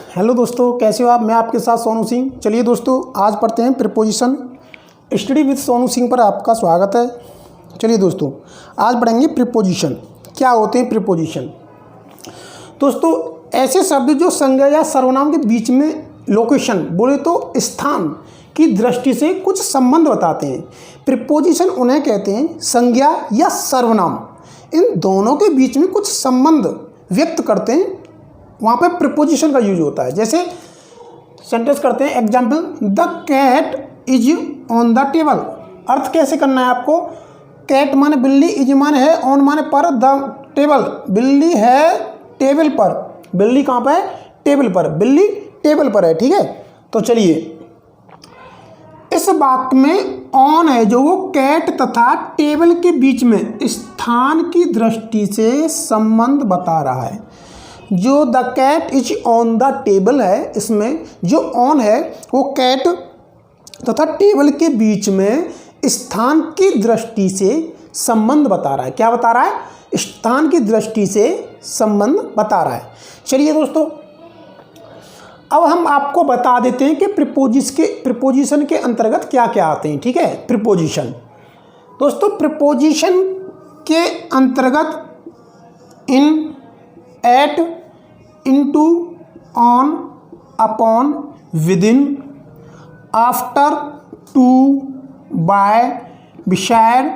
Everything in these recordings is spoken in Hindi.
हेलो दोस्तों, कैसे हो आप। मैं आपके साथ सोनू सिंह। चलिए दोस्तों, आज पढ़ते हैं preposition. Study with Sonu Singh पर आपका स्वागत है। चलिए दोस्तों, आज पढ़ेंगे प्रीपोजिशन। क्या होते हैं प्रीपोजिशन? दोस्तों, ऐसे शब्द जो संज्ञा या सर्वनाम के बीच में लोकेशन बोले तो स्थान की दृष्टि से कुछ संबंध बताते हैं। प्रीपोजिशन उन्हें कहते हैं संज्ञा या सर्वनाम इन दोनों के बीच में कुछ संबंध व्यक्त करते हैं, वहाँ पे प्रीपोजिशन का यूज होता है। जैसे सेंटेंस करते हैं, example, the cat is on the table. अर्थ कैसे करना है आपको? कैट माने बिल्ली, इज माने है, ऑन माने पर, द टेबल बिल्ली है टेबल पर। बिल्ली कहाँ पर है? टेबल पर। बिल्ली टेबल पर है। ठीक है, तो चलिए, इस वाक्य में ऑन है जो वो कैट तथा टेबल के बीच में स्थान की दृष्टि से संबंध बता रहा है। जो the cat is on the table है, इसमें जो ऑन है वो कैट तथा टेबल के बीच में स्थान की दृष्टि से संबंध बता रहा है। क्या बता रहा है? स्थान की दृष्टि से संबंध बता रहा है। चलिए दोस्तों, अब हम आपको बता देते हैं कि प्रीपोजिशन के अंतर्गत क्या क्या आते हैं। ठीक है, प्रीपोजिशन दोस्तों, प्रीपोजिशन के अंतर्गत in, at, into, on, upon, within, after, to, by, beside,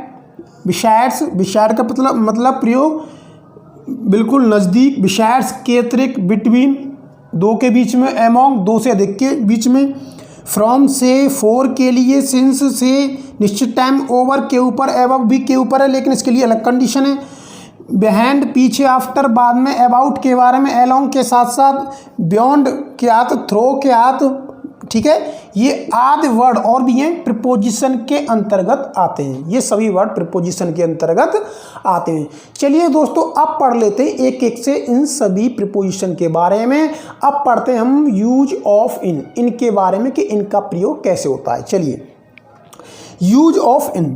beside का मतलब प्रयोग बिल्कुल नज़दीक, बिसाइड्स के अतिरिक्त, बिटवीन दो के बीच में, एमोंग दो से अधिक के बीच में, फ्रॉम से, फॉर के लिए, सिंस से, निश्चित टाइम, ओवर के ऊपर, एबव भी के ऊपर है लेकिन इसके लिए अलग कंडीशन है, बिहाइंड पीछे, आफ्टर बाद में, अबाउट के बारे में, अलोंग के साथ साथ, बियॉन्ड के हाथ, थ्रो के हाथ। ठीक है, ये आदि वर्ड और भी हैं प्रीपोजिशन के अंतर्गत आते हैं। ये सभी वर्ड प्रीपोजिशन के अंतर्गत आते हैं। चलिए दोस्तों, अब पढ़ लेते हैं एक एक से इन सभी प्रीपोजिशन के बारे में। अब पढ़ते हैं हम यूज ऑफ इन, इनके बारे में कि इनका प्रयोग कैसे होता है। चलिए, यूज ऑफ इन।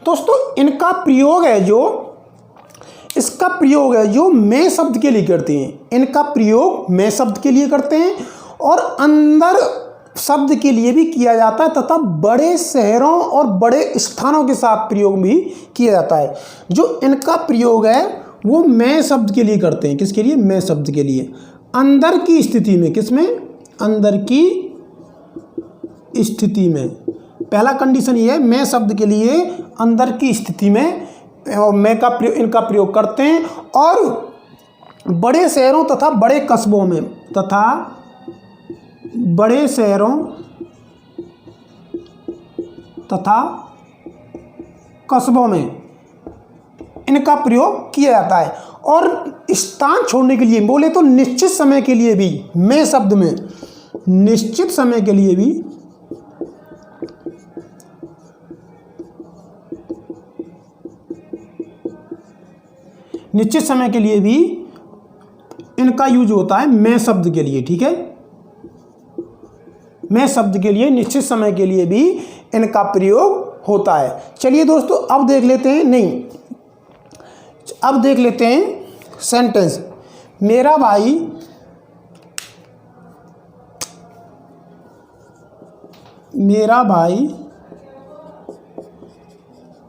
दोस्तों, इनका प्रयोग है जो, इसका प्रयोग है जो मैं शब्द के लिए करते हैं। इनका प्रयोग मैं शब्द के लिए करते हैं और अंदर शब्द के लिए भी किया जाता है तथा बड़े शहरों और बड़े स्थानों के साथ प्रयोग भी किया जाता है। जो इनका प्रयोग है वो मैं शब्द के लिए करते हैं। किसके लिए? मैं शब्द के लिए। अंदर की स्थिति में, किसमें? अंदर की स्थिति में। पहला कंडीशन ये है, मैं शब्द के लिए अंदर की स्थिति में मैं का प्रयोग, इनका प्रयोग करते हैं और बड़े शहरों तथा बड़े कस्बों में, तथा बड़े शहरों तथा कस्बों में इनका प्रयोग किया जाता है। और स्थान छोड़ने के लिए बोले तो निश्चित समय के लिए भी मैं शब्द में, निश्चित समय के लिए भी निश्चित समय के लिए भी इनका यूज होता है मैं शब्द के लिए। ठीक है, मैं शब्द के लिए निश्चित समय के लिए भी इनका प्रयोग होता है। चलिए दोस्तों, अब देख लेते हैं, अब देख लेते हैं सेंटेंस, मेरा भाई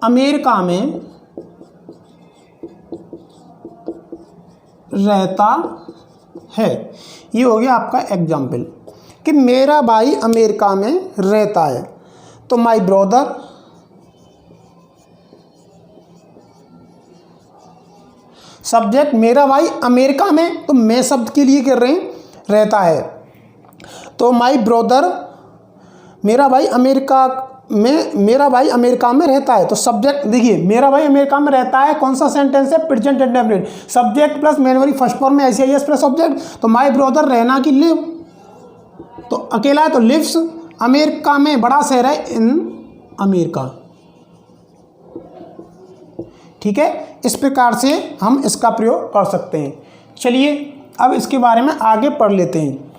अमेरिका में रहता है। ये हो गया आपका एग्जाम्पल कि मेरा भाई अमेरिका में रहता है। तो माय ब्रदर, सब्जेक्ट मेरा भाई अमेरिका में, तो मैं शब्द के लिए कर रहे हैं रहता है। तो माय ब्रदर, मेरा भाई अमेरिका में रहता है। तो सब्जेक्ट देखिए, मेरा भाई अमेरिका में रहता है, कौन सा सेंटेंस है? Present indefinite. Subject plus main verb first form में एस प्लस ऑब्जेक्ट। तो माय ब्रदर रहना की लिव, तो अकेला है तो लिव्स। अमेरिका में बड़ा शहर है, इन अमेरिका। ठीक है, इस प्रकार से हम इसका प्रयोग कर सकते हैं। चलिए, अब इसके बारे में आगे पढ़ लेते हैं।